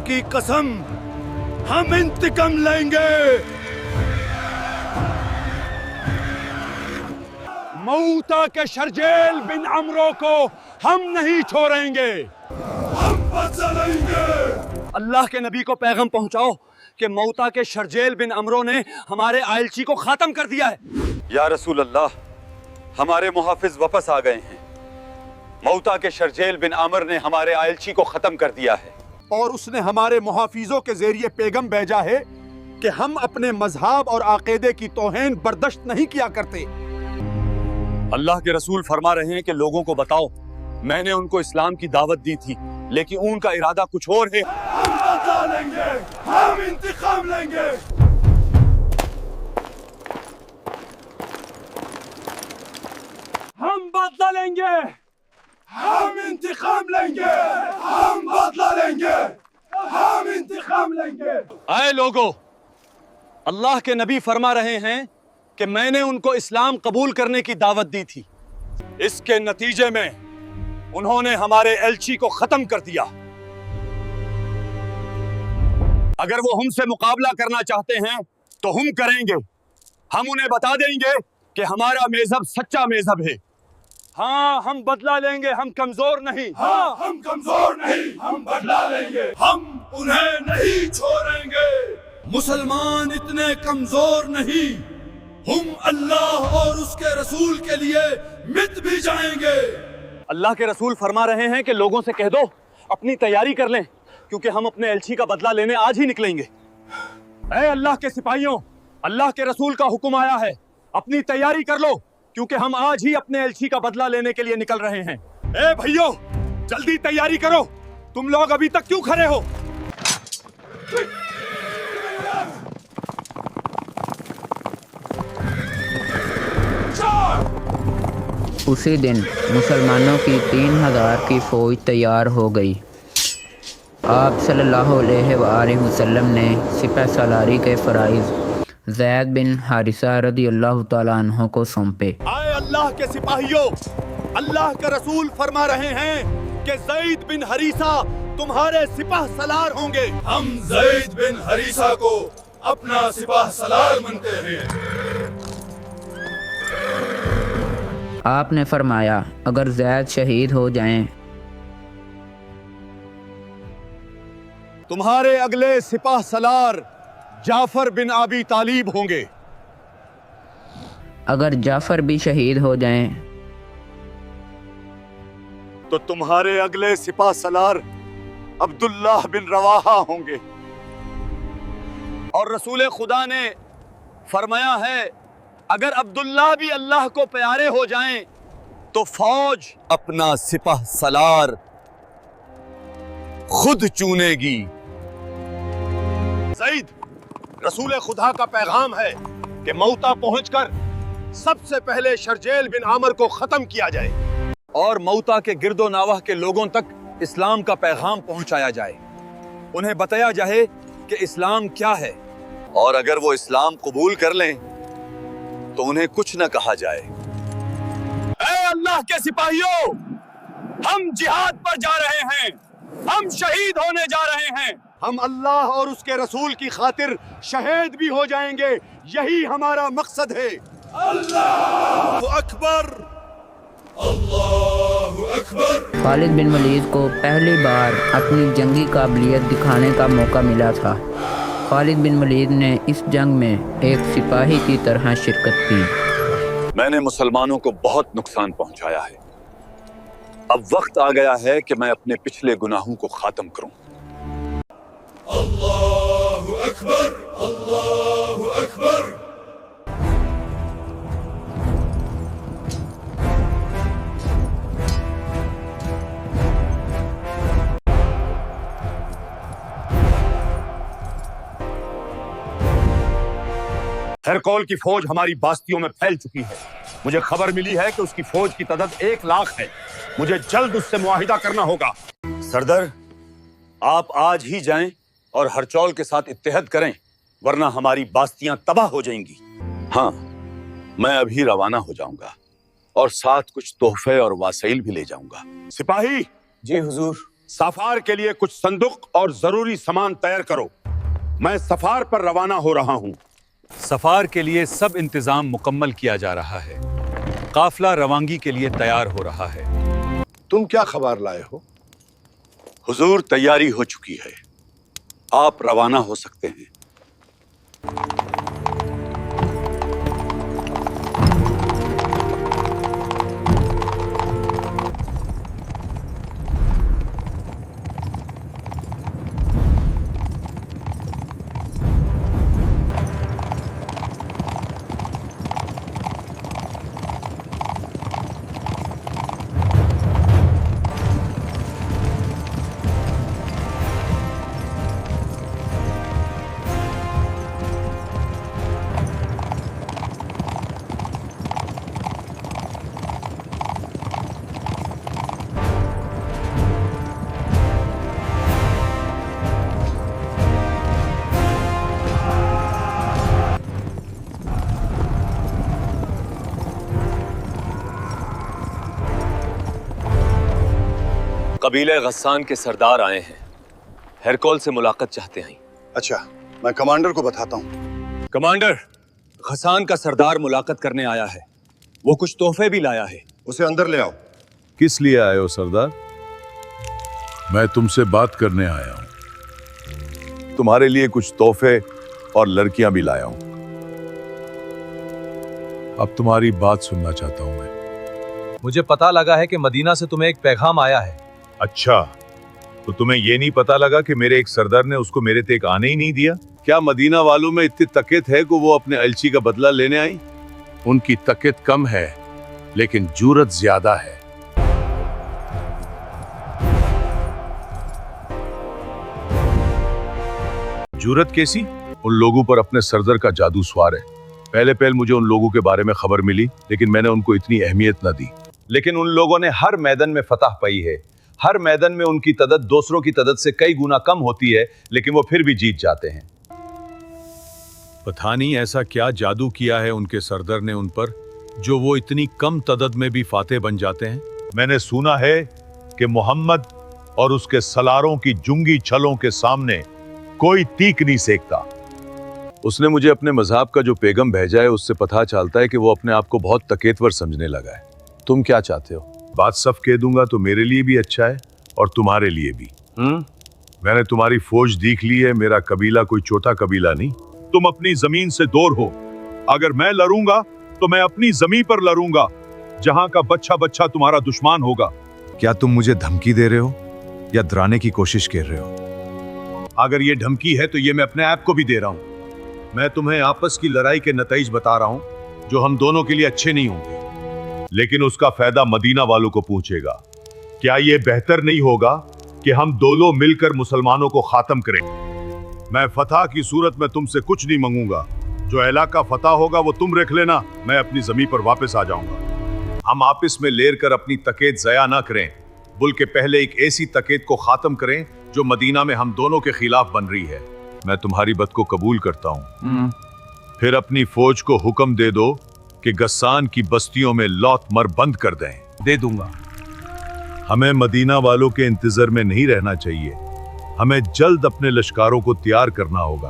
की कसम, हम इंतकाम लेंगे। मऊता के शर्जेल बिन अमरो को हम नहीं छोड़ेंगे, हम बदला लेंगे। अल्लाह के नबी को पैगाम पहुंचाओ कि मऊता के शर्जेल बिन अमरो ने हमारे आयलची को खत्म कर दिया है। या रसूल अल्लाह, हमारे मुहाफिज वापस आ गए हैं। मऊता के शर्जेल बिन आमर ने हमारे आयलची को खत्म कर दिया है और उसने हमारे मुहाफिजों के जरिए पैगाम भेजा है कि हम अपने मजहब और आकीदे की तौहीन बर्दाश्त नहीं किया करते। अल्लाह के रसूल फरमा रहे हैं कि लोगों को बताओ, मैंने उनको इस्लाम की दावत दी थी, लेकिन उनका इरादा कुछ और है। हम बदला लेंगे, हम इंतकाम लेंगे। हम बदला लेंगे, हम इंतकाम लेंगे, हम बदला लेंगे, हम इंतकाम लेंगे। आए लोगों, अल्लाह के नबी फरमा रहे हैं कि मैंने उनको इस्लाम कबूल करने की दावत दी थी, इसके नतीजे में उन्होंने हमारे एलची को खत्म कर दिया। अगर वो हमसे मुकाबला करना चाहते हैं तो हम करेंगे। हम उन्हें बता देंगे कि हमारा मजहब सच्चा मजहब है। हाँ, हम बदला लेंगे, हम कमजोर नहीं। हाँ, हम कमजोर नहीं, हम बदला लेंगे, हम उन्हें नहीं छोड़ेंगे। मुसलमान इतने कमजोर नहीं, हम अल्लाह और उसके रसूल के लिए मिट भी जाएंगे। अल्लाह के रसूल फरमा रहे हैं कि लोगों से कह दो अपनी तैयारी कर लें, क्योंकि हम अपने एलची का बदला लेने आज ही निकलेंगे। ऐ अल्लाह के सिपाहियों, अल्लाह के रसूल का हुक्म आया है, अपनी तैयारी कर लो, क्योंकि हम आज ही अपने एलची का बदला लेने के लिए निकल रहे हैं। ए भैयों, जल्दी तैयारी करो, तुम लोग अभी तक क्यों खड़े हो? उसी दिन मुसलमानों की 3000 की फौज तैयार हो गई। आप सल्लल्लाहु अलैहि वसल्लम ने सिपह सलारी के फ़राइज़ ज़ैद बिन हारिसा रज़ी अल्लाह ताला अन्हु को सौंपे। आए अल्लाह के सिपाहियों, अल्लाह का रसूल फरमा रहे हैं कि ज़ैद बिन हारिसा तुम्हारे सिपाह सलार होंगे। हम ज़ैद बिन हारिसा को अपना सिपाह सलार मानते हैं। आपने फरमाया, अगर ज़ैद शहीद हो जाएं तुम्हारे अगले सिपाह सलार जाफर बिन अबी तालिब होंगे। अगर जाफ़र भी शहीद हो जाएं तो तुम्हारे अगले सिपाह सलार अब्दुल्लाह बिन रवाहा होंगे। और रसूल खुदा ने फरमाया है, अगर अब्दुल्लाह भी अल्लाह को प्यारे हो जाएं तो फौज अपना सिपाह सलार खुद चुनेगी। ज़ैद, रसूल खुदा का पैगाम है कि मऊता पहुंचकर सबसे पहले शर्जेल बिन आमर को खत्म किया जाए और मऊता के गिरदो नावाह के लोगों तक इस्लाम का पैगाम पहुंचाया जाए। उन्हें बताया जाए कि इस्लाम क्या है, और अगर वो इस्लाम कबूल कर लें तो उन्हें कुछ न कहा जाए। ऐ अल्लाह के सिपाहियों, हम जिहाद पर जा रहे हैं, हम शहीद होने जा रहे हैं। हम अल्लाह और उसके रसूल की खातिर शहीद भी हो जाएंगे, यही हमारा मकसद है। अल्लाहु अकबर, अल्लाहु अकबर। खालिद बिन वलीद को पहली बार अपनी जंगी काबिलियत दिखाने का मौका मिला था। खालिद बिन वलीद ने इस जंग में एक सिपाही की तरह शिरकत की। मैंने मुसलमानों को बहुत नुकसान पहुंचाया है। अब वक्त आ गया है कि मैं अपने पिछले गुनाहों को खात्म करूं। अल्लाहु अकबर, अल्लाहु अकबर। हेरकौल की फौज हमारी बास्तियों में फैल चुकी है। मुझे खबर मिली है कि उसकी फौज की तादाद 1 लाख है। मुझे जल्द उससे मुआहिदा करना होगा। सरदार, आप आज ही जाएं और हरचौल के साथ इत्तेहाद करें, वरना हमारी बास्तियां तबाह हो जाएंगी। हाँ, मैं अभी रवाना हो जाऊंगा और साथ कुछ तोहफे और वसाइल भी ले जाऊंगा। सिपाही, जी हुजूर। सफार के लिए कुछ संदूक और जरूरी सामान तैयार करो। मैं सफार पर रवाना हो रहा हूँ। सफार के लिए सब इंतजाम मुकम्मल किया जा रहा है। काफिला रवानगी के लिए तैयार हो रहा है। तुम क्या खबर लाए हो? हुजूर, तैयारी हो चुकी है, आप रवाना हो सकते हैं। कबीले गस्सान के सरदार आए हैं, हेरकोल से मुलाकात चाहते हैं। अच्छा, मैं कमांडर को बताता हूँ। कमांडर, गस्सान का सरदार मुलाकात करने आया है। वो कुछ तोहफे भी लाया है। उसे अंदर ले आओ। किस लिए आए हो सरदार? मैं तुमसे बात करने आया हूं। तुम्हारे लिए कुछ तोहफे और लड़कियां भी लाया हूं। अब तुम्हारी बात सुनना चाहता हूं मैं। मुझे पता लगा है कि मदीना से तुम्हें एक पैगाम आया है। अच्छा, तो तुम्हें ये नहीं पता लगा कि मेरे एक सरदार ने उसको मेरे तक आने ही नहीं दिया? क्या मदीना वालों में इतनी तकत है कि वो अपने अलची का बदला लेने आई? उनकी तकत कम है, लेकिन जुरत ज्यादा है। जुरत कैसी? उन लोगों पर अपने सरदार का जादू सवार है। पहले मुझे उन लोगों के बारे में खबर मिली, लेकिन मैंने उनको इतनी अहमियत न दी। लेकिन उन लोगों ने हर मैदान में फतह पाई है। हर मैदान में उनकी तदद दूसरों की तदद से कई गुना कम होती है, लेकिन वो फिर भी जीत जाते हैं। पता नहीं ऐसा क्या जादू किया है उनके सरदार ने उन पर, जो वो इतनी कम तदद में भी फातेह बन जाते हैं। मैंने सुना है कि मोहम्मद और उसके सलारों की जुंगी छलों के सामने कोई तीक नहीं सेकता। उसने मुझे अपने मजहब का जो पैगम भेजा है, उससे पता चलता है कि वो अपने आप को बहुत तकतवर समझने लगा है। तुम क्या चाहते हो? बात सब कह दूंगा तो मेरे लिए भी अच्छा है और तुम्हारे लिए भी। मैंने तुम्हारी फौज देख ली है। मेरा कबीला कोई छोटा कबीला नहीं। तुम अपनी जमीन से दूर हो। अगर मैं लड़ूंगा तो मैं अपनी जमीन पर लड़ूंगा, जहां का बच्चा बच्चा तुम्हारा दुश्मन होगा। क्या तुम मुझे धमकी दे रहे हो या डराने की कोशिश कर रहे हो? अगर ये धमकी है तो ये मैं अपने आप को भी दे रहा हूं। मैं तुम्हें आपस की लड़ाई के नतीजे बता रहा हूं, जो हम दोनों के लिए अच्छे नहीं होंगे, लेकिन उसका फायदा मदीना वालों को पहुंचेगा। क्या यह बेहतर नहीं होगा कि हम दोनों मिलकर मुसलमानों को खात्म करें? मैं फतह की सूरत में तुमसे कुछ नहीं मांगूंगा। जो इलाका फतह होगा वो तुम रख लेना, मैं अपनी जमीन पर वापस आ जाऊंगा। हम आपस में लेर कर अपनी तकैद ज़या ना करें, बल्कि पहले एक ऐसी तकैद को खात्म करें जो मदीना में हम दोनों के खिलाफ बन रही है। मैं तुम्हारी बात को कबूल करता हूँ। फिर अपनी फौज को हुक्म दे दो कि गस्सान की बस्तियों में लौत मर बंद कर दें। दे दूंगा। हमें मदीना वालों के इंतजार में नहीं रहना चाहिए। हमें जल्द अपने लश्कारों को तैयार करना होगा।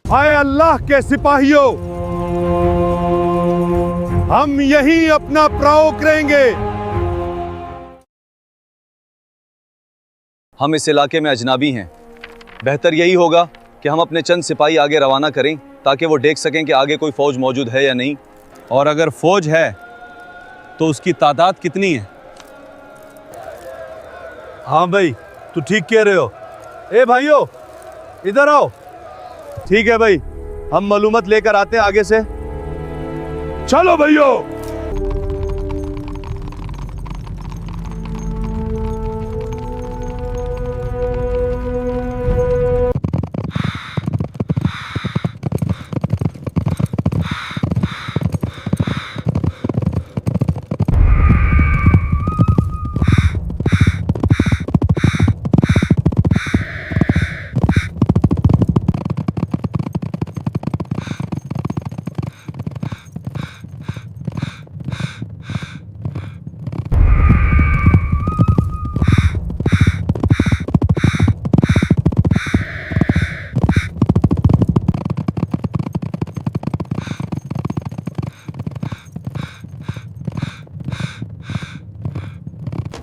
हाय अल्लाह के सिपाहियों, हम यही अपना प्राव करेंगे। हम इस इलाके में अजनबी हैं। बेहतर यही होगा कि हम अपने चंद सिपाही आगे रवाना करें, ताकि वो देख सकें कि आगे कोई फौज मौजूद है या नहीं, और अगर फौज है तो उसकी तादाद कितनी है। हाँ भाई, तू ठीक कह रहे हो। ए भाइयों, इधर आओ। ठीक है भाई, हम मालूमात लेकर आते हैं आगे से। चलो भाइयों।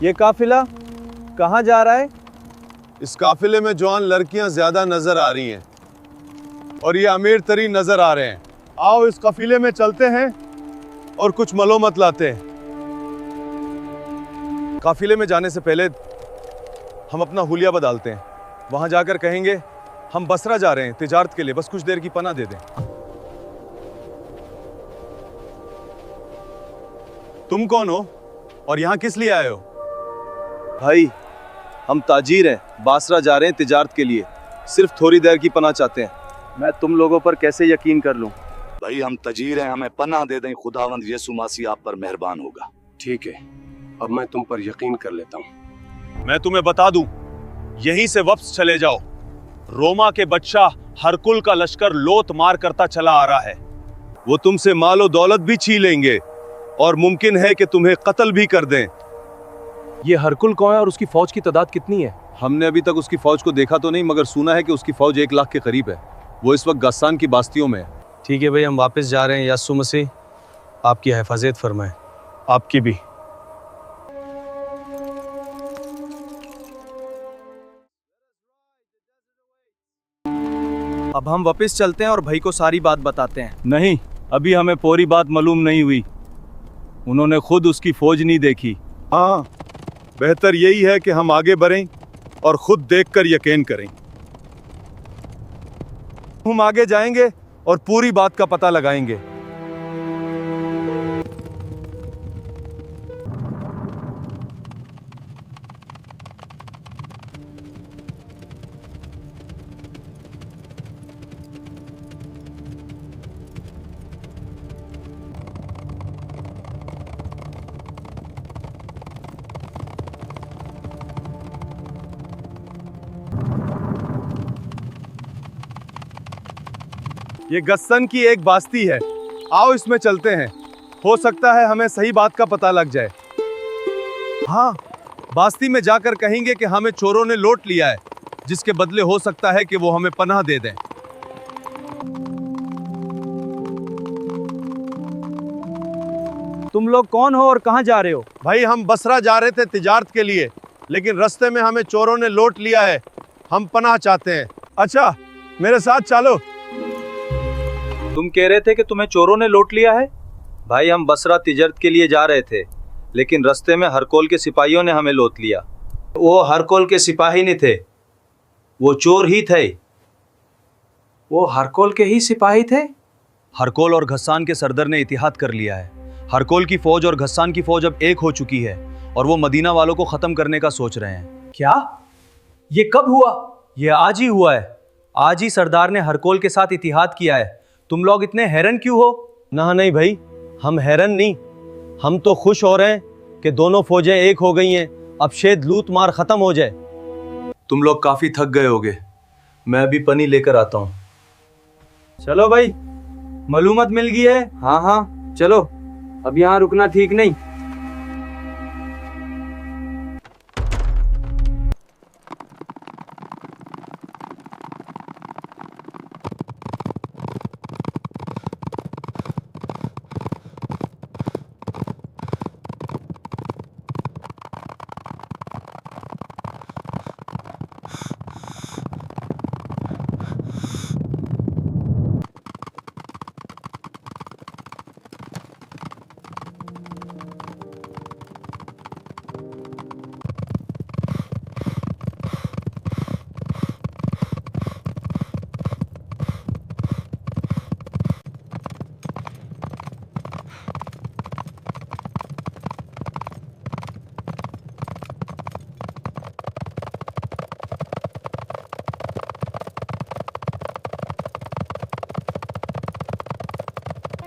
یہ قافلہ کہاں جا رہا ہے؟ اس قافلے میں جوان لڑکیاں زیادہ نظر آ رہی ہیں اور یہ امیر ترین نظر آ رہے ہیں. آؤ اس قافلے میں چلتے ہیں اور کچھ معلومات لاتے ہیں. قافلے میں جانے سے پہلے ہم اپنا حلیہ بدالتے ہیں. وہاں جا کر کہیں گے ہم بصرہ جا رہے ہیں تجارت کے لیے، بس کچھ دیر کی پناہ دے دیں. تم کون ہو اور یہاں کس لیے آئے ہو؟ بھائی ہم تاجر ہیں، باسرہ جا رہے ہیں تجارت کے لیے، صرف تھوڑی دیر کی پناہ چاہتے ہیں. میں تم لوگوں پر کیسے یقین کر لوں؟ بھائی ہم تجیر ہیں، ہمیں پناہ دے دیں، خداوند یسوع مسیح آپ پر مہربان ہوگا. ٹھیک ہے، اب میں تم پر یقین کر لیتا ہوں. میں تمہیں بتا دوں، یہیں سے واپس چلے جاؤ. روما کے بادشاہ ہرکل کا لشکر لوٹ مار کرتا چلا آ رہا ہے. وہ تم سے مال و دولت بھی چھین لیں گے اور ممکن ہے کہ تمہیں قتل بھی کر دیں. یہ ہرکل کون ہے اور اس کی فوج کی تعداد کتنی ہے؟ ہم نے ابھی تک اس کی فوج کو دیکھا تو نہیں، مگر سنا ہے کہ اس کی فوج 1 لاکھ کے قریب ہے. وہ اس وقت غسان کی باستیوں میں ہے. ٹھیک ہے بھائی، ہم واپس جا رہے ہیں. یسوع مسیح آپ کی حفاظت فرمائے. آپ کی بھی. اب ہم واپس چلتے ہیں اور بھائی کو ساری بات بتاتے ہیں. نہیں، ابھی ہمیں پوری بات معلوم نہیں ہوئی. انہوں نے خود اس کی فوج نہیں دیکھی. ہاں، بہتر یہی ہے کہ ہم آگے بڑھیں اور خود دیکھ کر یقین کریں. ہم آگے جائیں گے اور پوری بات کا پتہ لگائیں گے. یہ غسان کی ایک باستی ہے. آؤ اس میں چلتے ہیں، ہو سکتا ہے ہمیں صحیح بات کا پتہ لگ جائے. ہاں، باستی میں جا کر کہیں گے کہ ہمیں چوروں نے لوٹ لیا ہے، جس کے بدلے ہو سکتا ہے کہ وہ ہمیں پناہ دے دیں. تم لوگ کون ہو اور کہاں جا رہے ہو؟ بھائی ہم بصرہ جا رہے تھے تجارت کے لیے، لیکن رستے میں ہمیں چوروں نے لوٹ لیا ہے. ہم پناہ چاہتے ہیں. اچھا، میرے ساتھ چلو. تم کہہ رہے تھے کہ تمہیں چوروں نے لوٹ لیا ہے؟ بھائی ہم بصرہ تجارت کے لیے جا رہے تھے، لیکن رستے میں ہرکول کے سپاہیوں نے ہمیں لوٹ لیا. وہ ہرکول کے سپاہی نہیں تھے، وہ چور ہی تھے. وہ ہرکول کے ہی سپاہی تھے؟ ہرکول اور غسان کے سردر نے اتحاد کر لیا ہے. ہرکول کی فوج اور غسان کی فوج اب ایک ہو چکی ہے اور وہ مدینہ والوں کو ختم کرنے کا سوچ رہے ہیں. کیا؟ یہ کب ہوا؟ یہ آج ہی ہوا ہے. آج ہی سردار نے ہرکول کے ساتھ اتحاد کیا ہے. تم لوگ اتنے حیران کیوں ہو؟ نہیں بھائی، ہم حیران نہیں، ہم تو خوش ہو رہے ہیں کہ دونوں فوجیں ایک ہو گئی ہیں. اب شاید لوٹ مار ختم ہو جائے. تم لوگ کافی تھک گئے ہوگے، میں ابھی پنی لے کر آتا ہوں. چلو بھائی، معلومات مل گئی ہے. ہاں چلو، اب یہاں رکنا ٹھیک نہیں.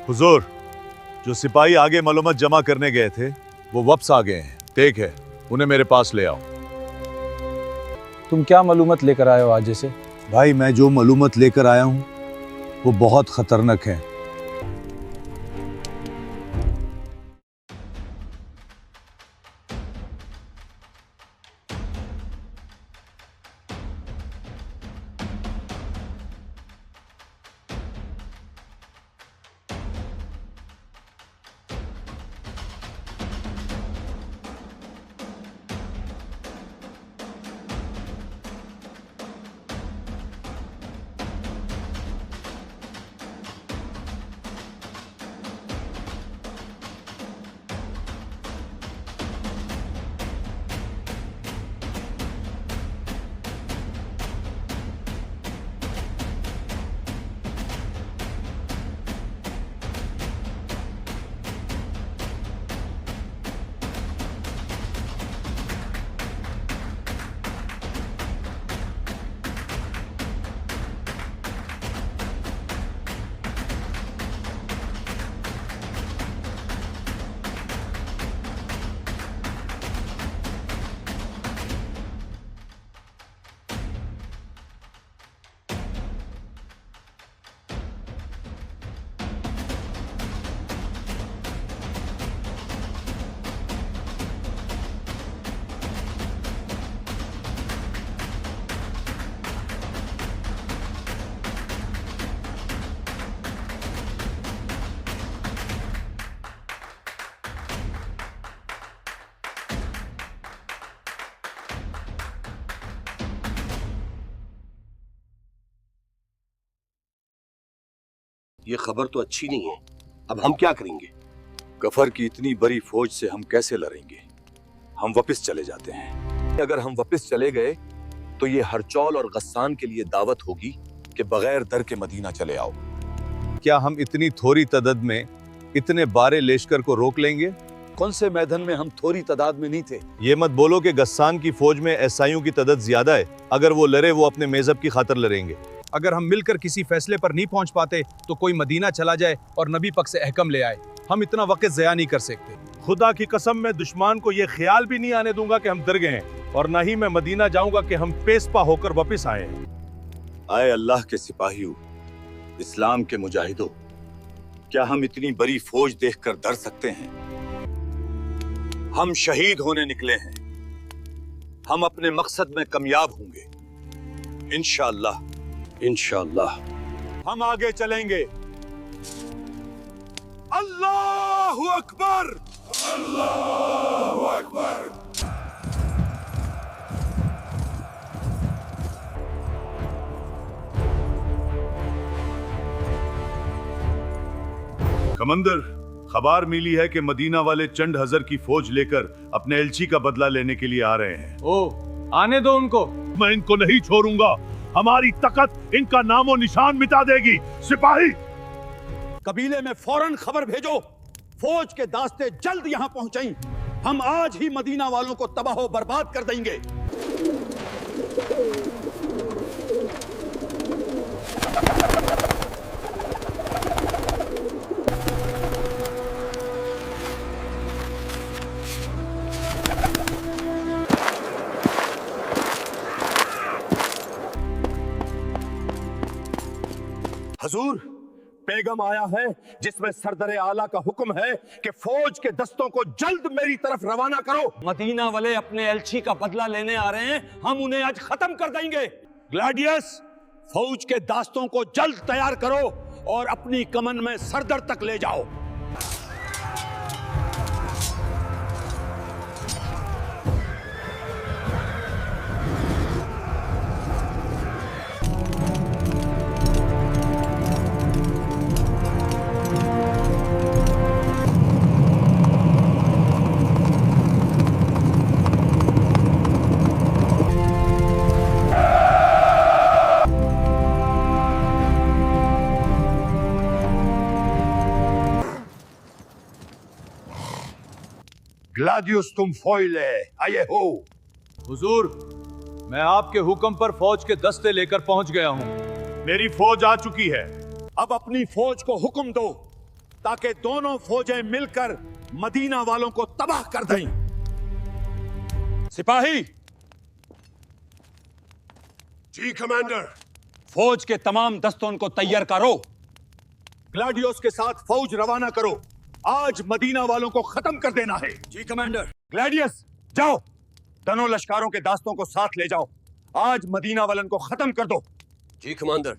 حضور، جو سپاہی آگے معلومات جمع کرنے گئے تھے وہ واپس آ گئے ہیں. ٹھیک ہے، انہیں میرے پاس لے آؤ. تم کیا معلومات لے کر آئے ہو آج سے؟ بھائی میں جو معلومات لے کر آیا ہوں وہ بہت خطرناک ہے. ये खबर तो अच्छी नहीं है। अब हम क्या करेंगे? गफर की इतनी बड़ी फौज से हम कैसे लड़ेंगे? हम वापस चले जाते हैं। अगर हम वापस चले गए तो ये हरचौल और गस्सान के लिए दावत होगी कि बगैर डर के मदीना चले आओ। क्या हम इतनी थोड़ी तादाद में इतने बारे लश्कर को रोक लेंगे? कौन से मैदान में हम थोड़ी तादाद में नहीं थे? ये मत बोलो कि गस्सान की फौज में ईसाइयों की तादाद ज्यादा है। अगर वो लड़े वो अपने मजहब की खातिर लड़ेंगे। अगर हम मिलकर किसी फैसले पर नहीं पहुंच पाते तो कोई मदीना चला जाए और नबी पक से अहकम ले आए। हम इतना वक्त ज़या नहीं कर सकते। खुदा की कसम मैं दुश्मन को ये ख्याल भी नहीं आने दूंगा कि हम डर गए हैं, और न ही मैं मदीना जाऊंगा कि हम पेशपा होकर वापस आए हैं। आए अल्लाह के सिपाहियों, इस्लाम के मुजाहिदों, क्या हम इतनी बड़ी फौज देखकर डर सकते हैं? हम शहीद होने निकले हैं। हम अपने मकसद में कामयाब होंगे इंशाअल्लाह। इंशाअल्लाह हम आगे चलेंगे। अल्लाहु अकबर, अल्लाहु अकबर। कमांडर, खबर मिली है कि मदीना वाले चंद हजार की फौज लेकर अपने एलची का बदला लेने के लिए आ रहे हैं। ओ, आने दो उनको। मैं इनको नहीं छोड़ूंगा। हमारी ताकत इनका नामो निशान मिटा देगी। सिपाही, कबीले में फौरन खबर भेजो, फौज के दास्ते जल्द यहाँ पहुंचाई। हम आज ही मदीना वालों को तबाह बर्बाद कर देंगे। हजूर, पैगम आया है जिसमें सरदरे आला का हुक्म है कि फौज के दस्तों को जल्द मेरी तरफ रवाना करो। मदीना वाले अपने एलची का बदला लेने आ रहे हैं। हम उन्हें आज खत्म कर देंगे। ग्लैडियस, फौज के दास्तों को जल्द तैयार करो और अपनी कमन में सरदर तक ले जाओ। ग्लाडियस, तुम फॉइले आए हो। हुजूर, मैं आपके हुक्म पर फौज के दस्ते लेकर पहुंच गया हूं। मेरी फौज आ चुकी है। अब अपनी फौज को हुक्म दो ताकि दोनों फौजें मिलकर मदीना वालों को तबाह कर दें। सिपाही, जी कमांडर। फौज के तमाम दस्तों को तैयार करो। ग्लाडियोस के साथ फौज रवाना करो। आज मदीना वालों को खत्म कर देना है। जी कमांडर। ग्लैडियस, जाओ, दोनों लश्कारों के दास्तों को साथ ले जाओ। आज मदीना वालों को खत्म कर दो। जी कमांडर।